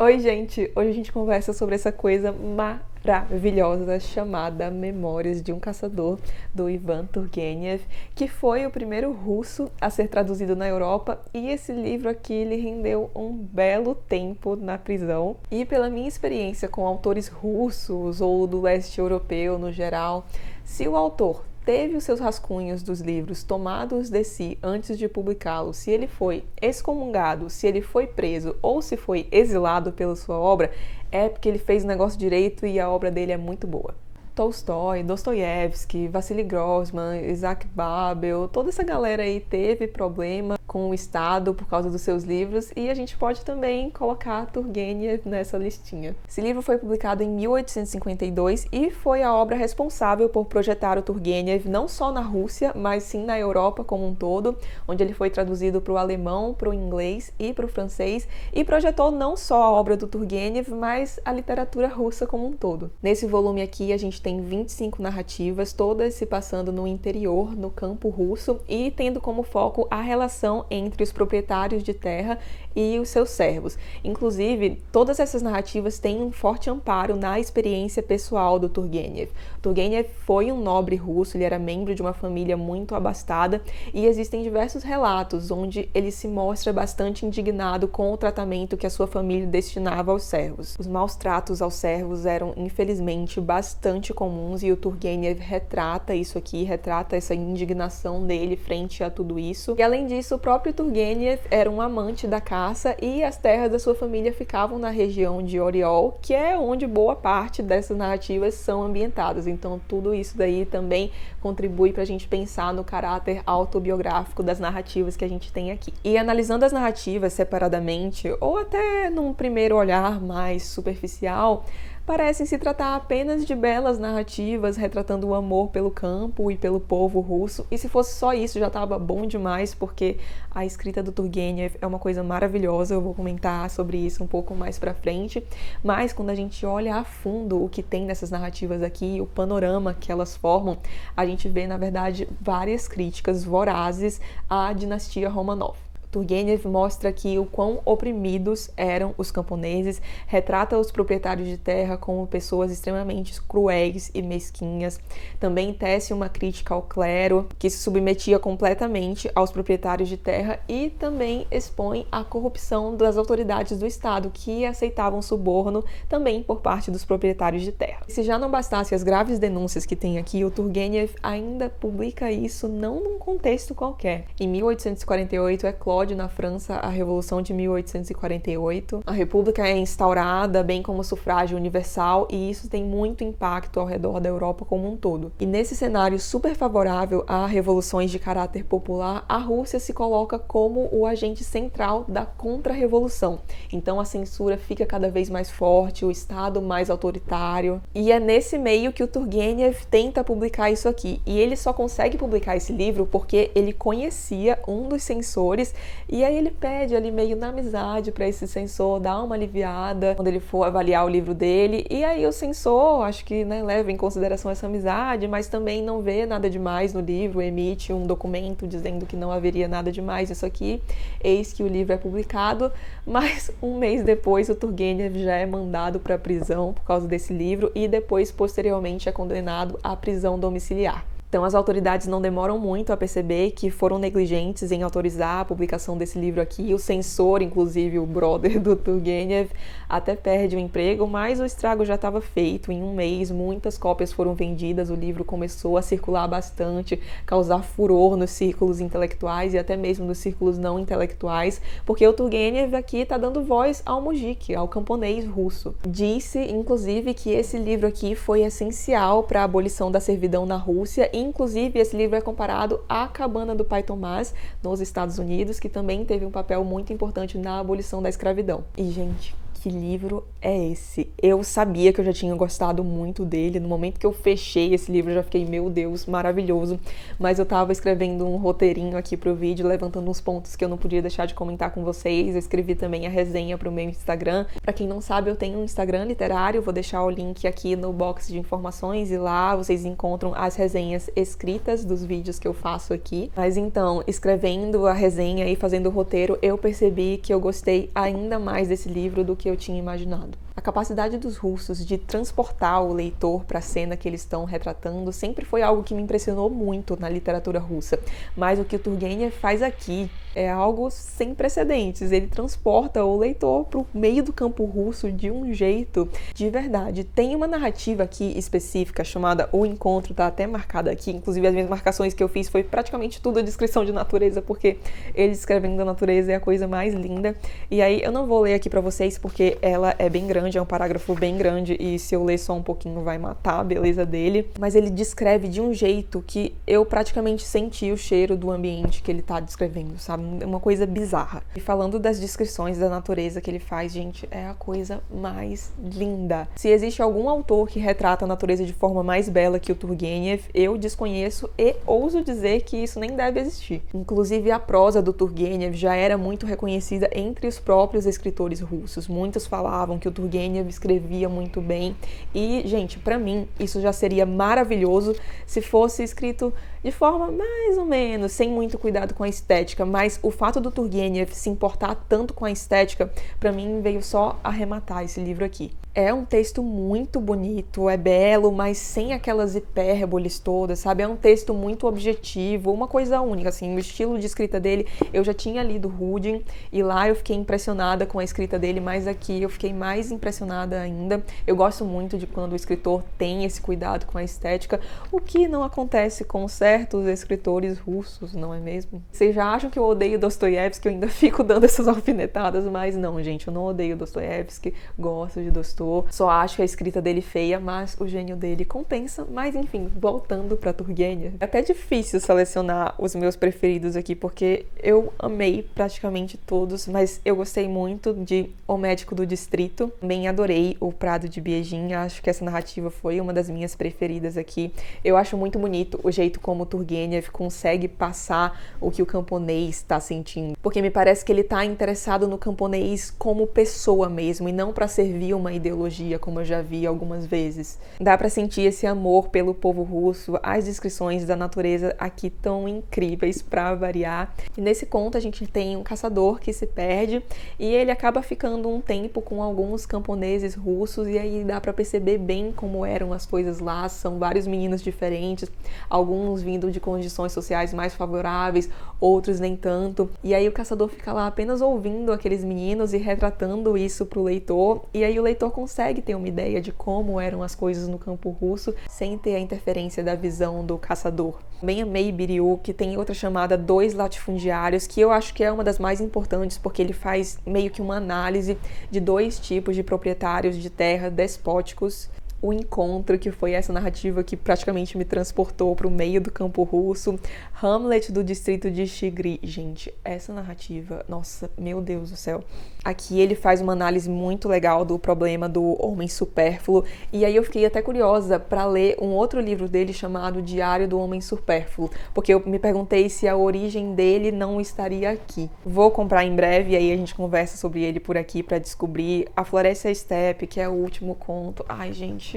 Oi, gente! Hoje a gente conversa sobre essa coisa maravilhosa chamada Memórias de um Caçador, do Ivan Turgenev, que foi o primeiro russo a ser traduzido na Europa, e esse livro aqui lhe rendeu um belo tempo na prisão. E pela minha experiência com autores russos ou do leste europeu no geral, se o autor teve os seus rascunhos dos livros tomados de si antes de publicá-los, se ele foi excomungado, se ele foi preso ou se foi exilado pela sua obra, é porque ele fez o negócio direito e a obra dele é muito boa. Tolstói, Dostoiévski, Vassili Grossman, Isaac Babel, toda essa galera aí teve problema com o Estado por causa dos seus livros, e a gente pode também colocar Turgenev nessa listinha. Esse livro foi publicado em 1852 e foi a obra responsável por projetar o Turgenev não só na Rússia, mas sim na Europa como um todo, onde ele foi traduzido para o alemão, para o inglês e para o francês, e projetou não só a obra do Turgenev, mas a literatura russa como um todo. Nesse volume aqui a gente tem 25 narrativas, todas se passando no interior, no campo russo, e tendo como foco a relação entre os proprietários de terra e os seus servos. Inclusive, todas essas narrativas têm um forte amparo na experiência pessoal do Turgenev. Turgenev foi um nobre russo, ele era membro de uma família muito abastada, e existem diversos relatos onde ele se mostra bastante indignado com o tratamento que a sua família destinava aos servos. Os maus tratos aos servos eram, infelizmente, bastante comuns, e o Turgenev retrata isso aqui, retrata essa indignação dele frente a tudo isso. E além disso, o próprio Turgenev era um amante da caça, e as terras da sua família ficavam na região de Oriol, que é onde boa parte dessas narrativas são ambientadas. Então tudo isso daí também contribui para a gente pensar no caráter autobiográfico das narrativas que a gente tem aqui. E analisando as narrativas separadamente, ou até num primeiro olhar mais superficial, parecem se tratar apenas de belas narrativas retratando o amor pelo campo e pelo povo russo, e se fosse só isso já estava bom demais, porque a escrita do Turgenev é uma coisa maravilhosa. Eu vou comentar sobre isso um pouco mais pra frente, mas quando a gente olha a fundo o que tem nessas narrativas aqui, o panorama que elas formam, a gente vê, na verdade, várias críticas vorazes à dinastia Romanov. Turgenev mostra aqui o quão oprimidos eram os camponeses, retrata os proprietários de terra como pessoas extremamente cruéis e mesquinhas. Também tece uma crítica ao clero, que se submetia completamente aos proprietários de terra, e também expõe a corrupção das autoridades do Estado, que aceitavam suborno também por parte dos proprietários de terra. Se já não bastasse as graves denúncias que tem aqui, o Turgenev ainda publica isso não num contexto qualquer. Em 1848 eclode na França a Revolução de 1848. A República é instaurada, bem como o sufrágio universal, e isso tem muito impacto ao redor da Europa como um todo. E nesse cenário super favorável a revoluções de caráter popular, a Rússia se coloca como o agente central da contra-revolução. Então a censura fica cada vez mais forte, o Estado mais autoritário. E é nesse meio que o Turgenev tenta publicar isso aqui. E ele só consegue publicar esse livro porque ele conhecia um dos censores, e aí ele pede ali meio na amizade para esse censor dar uma aliviada quando ele for avaliar o livro dele, e aí o censor, acho que leva em consideração essa amizade, mas também não vê nada demais no livro, emite um documento dizendo que não haveria nada demais nisso aqui. Eis que o livro é publicado, mas um mês depois o Turgenev já é mandado para a prisão por causa desse livro, e depois posteriormente é condenado à prisão domiciliar. Então as autoridades não demoram muito a perceber que foram negligentes em autorizar a publicação desse livro aqui. O censor, inclusive o brother do Turgenev, até perde o emprego, mas o estrago já estava feito. Em um mês, muitas cópias foram vendidas, o livro começou a circular bastante, causar furor nos círculos intelectuais e até mesmo nos círculos não intelectuais, porque o Turgenev aqui está dando voz ao mujik, ao camponês russo. Disse, inclusive, que esse livro aqui foi essencial para a abolição da servidão na Rússia. Inclusive, esse livro é comparado à Cabana do Pai Tomás, nos Estados Unidos, que também teve um papel muito importante na abolição da escravidão. E, gente, que livro é esse? Eu sabia que eu já tinha gostado muito dele. No momento que eu fechei esse livro, eu já fiquei, meu Deus, maravilhoso. Mas eu tava escrevendo um roteirinho aqui pro vídeo, levantando uns pontos que eu não podia deixar de comentar com vocês. Eu escrevi também a resenha pro meu Instagram. Pra quem não sabe, eu tenho um Instagram literário, vou deixar o link aqui no box de informações, e lá vocês encontram as resenhas escritas dos vídeos que eu faço aqui. Mas então, escrevendo a resenha e fazendo o roteiro, eu percebi que eu gostei ainda mais desse livro do que eu tinha imaginado. A capacidade dos russos de transportar o leitor para a cena que eles estão retratando sempre foi algo que me impressionou muito na literatura russa. Mas o que o Turgenev faz aqui é algo sem precedentes. Ele transporta o leitor para o meio do campo russo de um jeito de verdade. Tem uma narrativa aqui específica chamada O Encontro, tá até marcada aqui. Inclusive as minhas marcações que eu fiz foi praticamente tudo a descrição de natureza, porque ele descrevendo a natureza é a coisa mais linda. E aí eu não vou ler aqui para vocês porque ela é bem grande, é um parágrafo bem grande e se eu ler só um pouquinho vai matar a beleza dele. Mas ele descreve de um jeito que eu praticamente senti o cheiro do ambiente que ele tá descrevendo, sabe? É uma coisa bizarra. E falando das descrições da natureza que ele faz, gente, é a coisa mais linda. Se existe algum autor que retrata a natureza de forma mais bela que o Turgenev, eu desconheço e ouso dizer que isso nem deve existir. Inclusive, a prosa do Turgenev já era muito reconhecida entre os próprios escritores russos. Muitos falavam que o Turgenev escrevia muito bem. E, gente, pra mim, isso já seria maravilhoso se fosse escrito de forma mais ou menos, sem muito cuidado com a estética, mas o fato do Turgenev se importar tanto com a estética, pra mim veio só arrematar esse livro aqui. É um texto muito bonito, é belo, mas sem aquelas hipérboles todas, sabe? É um texto muito objetivo, uma coisa única, assim, o estilo de escrita dele, eu já tinha lido Rudin, e lá eu fiquei impressionada com a escrita dele, mas aqui eu fiquei mais impressionada ainda. Eu gosto muito de quando o escritor tem esse cuidado com a estética, o que não acontece com certos escritores russos, não é mesmo? Vocês já acham que eu odeio Dostoiévski, eu ainda fico dando essas alfinetadas, mas não, gente, eu não odeio Dostoiévski, gosto de Dostoiévski. Só acho a escrita dele feia, mas o gênio dele compensa. Mas enfim, voltando pra Turgenev, é até difícil selecionar os meus preferidos aqui, porque eu amei praticamente todos, mas eu gostei muito de O Médico do Distrito, também adorei O Prado de Biejin, acho que essa narrativa foi uma das minhas preferidas aqui. Eu acho muito bonito o jeito como o Turgenev consegue passar o que o camponês está sentindo, porque me parece que ele está interessado no camponês como pessoa mesmo, e não para servir uma ideologia, como eu já vi algumas vezes. Dá pra sentir esse amor pelo povo russo, as descrições da natureza aqui tão incríveis pra variar. E nesse conto a gente tem um caçador que se perde e ele acaba ficando um tempo com alguns camponeses russos e aí dá pra perceber bem como eram as coisas lá. São vários meninos diferentes, alguns vindo de condições sociais mais favoráveis, outros nem tanto. E aí o caçador fica lá apenas ouvindo aqueles meninos e retratando isso pro leitor, e aí o leitor consegue ter uma ideia de como eram as coisas no campo russo sem ter a interferência da visão do caçador. Bem amei Biriu, que tem outra chamada Dois Latifundiários, que eu acho que é uma das mais importantes porque ele faz meio que uma análise de dois tipos de proprietários de terra despóticos. O Encontro, que foi essa narrativa que praticamente me transportou para o meio do campo russo. Hamlet, do distrito de Chigri. Gente, essa narrativa, nossa, meu Deus do céu. Aqui ele faz uma análise muito legal do problema do homem supérfluo. E aí eu fiquei até curiosa para ler um outro livro dele chamado Diário do Homem Supérfluo, porque eu me perguntei se a origem dele não estaria aqui. Vou comprar em breve e aí a gente conversa sobre ele por aqui para descobrir. A Floresta e a Estepe, que é o último conto. Ai, gente,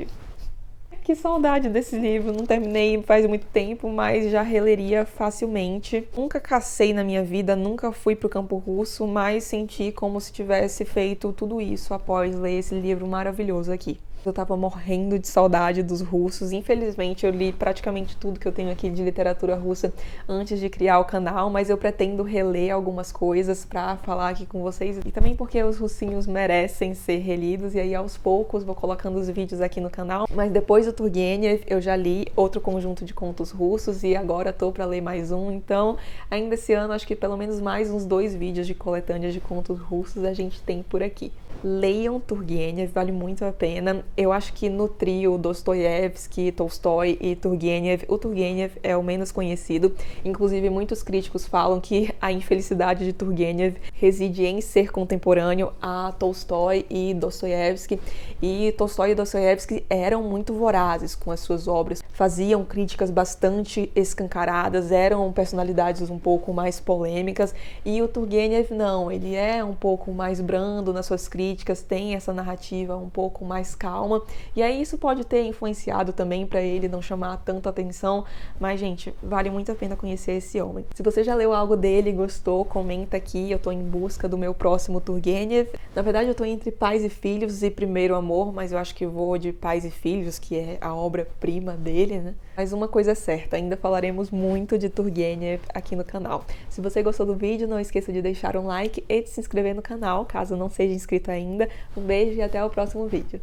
que saudade desse livro, não terminei faz muito tempo, mas já releria facilmente. Nunca cacei na minha vida, nunca fui pro campo russo, mas senti como se tivesse feito tudo isso após ler esse livro maravilhoso aqui. Eu tava morrendo de saudade dos russos. Infelizmente, eu li praticamente tudo que eu tenho aqui de literatura russa antes de criar o canal, mas eu pretendo reler algumas coisas pra falar aqui com vocês. E também porque os russinhos merecem ser relidos, e aí aos poucos vou colocando os vídeos aqui no canal. Mas depois do Turgenev, eu já li outro conjunto de contos russos e agora tô pra ler mais um. Então, ainda esse ano, acho que pelo menos mais uns 2 vídeos de coletâneas de contos russos a gente tem por aqui. Leiam Turgenev, vale muito a pena. Eu acho que no trio Dostoiévski, Tolstói e Turgenev, o Turgenev é o menos conhecido. Inclusive, muitos críticos falam que a infelicidade de Turgenev reside em ser contemporâneo a Tolstói e Dostoiévski. E Tolstói e Dostoiévski eram muito vorazes com as suas obras, faziam críticas bastante escancaradas, eram personalidades um pouco mais polêmicas. E o Turgenev não, ele é um pouco mais brando nas suas críticas, críticas, tem essa narrativa um pouco mais calma, e aí isso pode ter influenciado também para ele não chamar tanta atenção, mas gente, vale muito a pena conhecer esse homem. Se você já leu algo dele e gostou, comenta aqui, eu tô em busca do meu próximo Turgenev. Na verdade eu tô entre Pais e Filhos e Primeiro Amor, mas eu acho que vou de Pais e Filhos, que é a obra-prima dele, né? Mas uma coisa é certa, ainda falaremos muito de Turgenev aqui no canal. Se você gostou do vídeo, não esqueça de deixar um like e de se inscrever no canal, caso não seja inscrito ainda. Um beijo e até o próximo vídeo.